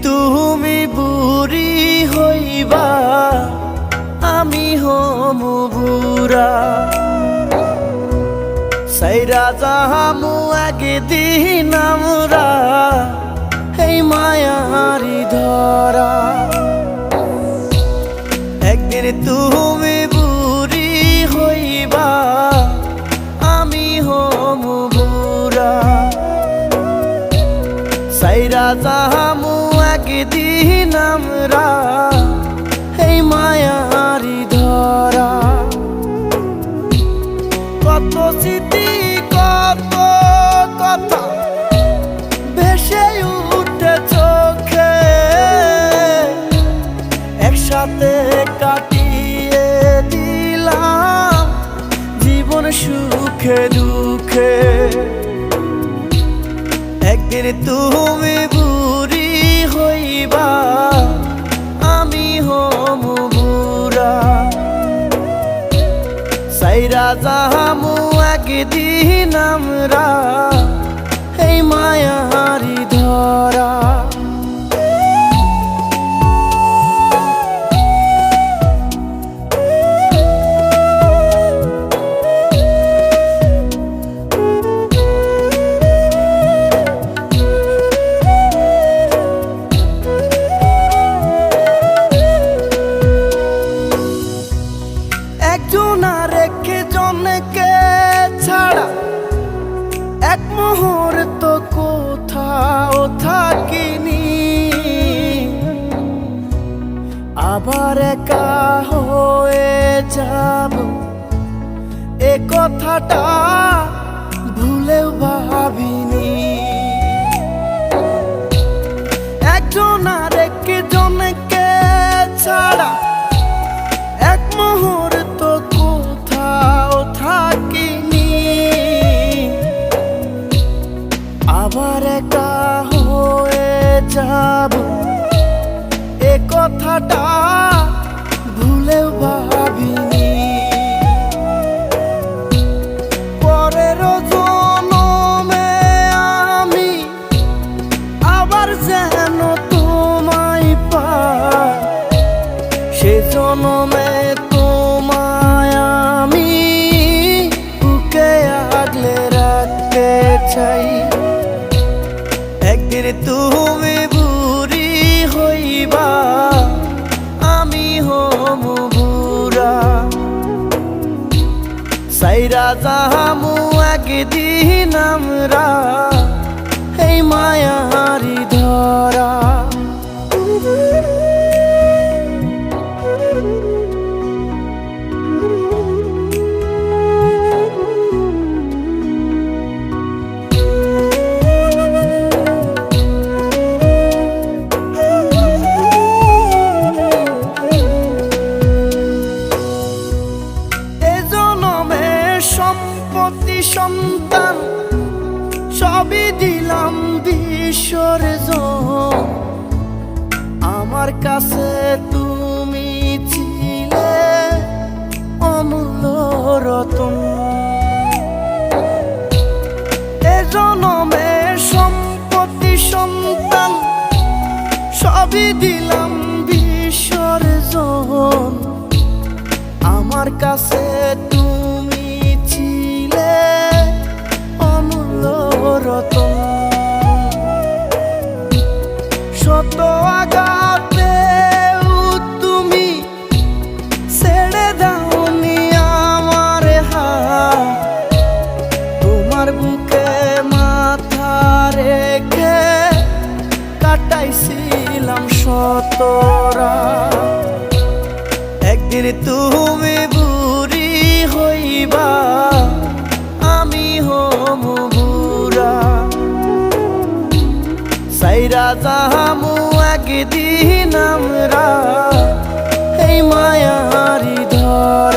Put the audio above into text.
তুমি বুড়ি হইবা আমি হমু বুড়া সাইরা যাহামু একদিন আমরা এই মায়ারি ধরা। একদিন তুমি বুড়ি হইবা আমি হমু বুড়া সাইরা যাহামু একদিন আমরা এই মায়ারি ধরা। কত স্মৃতি কত কথা ভেসে উঠে চোখে একসাথে কাটিয়ে দিলাম জীবন সুখে দুঃখে। একদিন তুমি বুড়ি হইবা আমি হমু বুড়া সাইরা যাহামু একদিন আমরা এই মায়ারি ধরা। একজন আর একজনকে ছাড়া এক মুহূর্ত কোথাও থাকিনি, আবার একা হয়ে যাব এ কথাটা ভুলেও ভাবিনি। একজন আর একজনকে ছাড়া এক মুহূর্ত কোথাও থাকিনি, আবার একা হয়ে যাব এ কথাটা ভুলেও ভাবিনি। পরের জনমে আমি আবার যেন তোমায় পাই, সে জনমে তোমায় আমি বুকে আগলে রাখতে চাই। একদিন তুমি বুড়ি হইবা আমি হমু বুড়া সাইরা যাহামু একদিন আমরা এই মায়ারি ধরা। সম্পত্তি সন্তান সবই দিলাম বিসর্জন, আমার কাছে তুমি ছিলে অমূল্য রতন। এ জনমে সম্পত্তি সন্তান সবই দিলাম বিসর্জন, আমার কাছে তুমি ছিলে অমূল্য রতন। শত আঘাতে তুমি ছেড়ে দাওনি আমার হাত, তোমার বুকে মাথা রেখে কাটাইছিলাম শত রাত। একদিন তুমি বুড়ি হইবা আমি হমু বুড়া সাইরা যাহামু একদিন আমরা এই মায়ারি ধরা।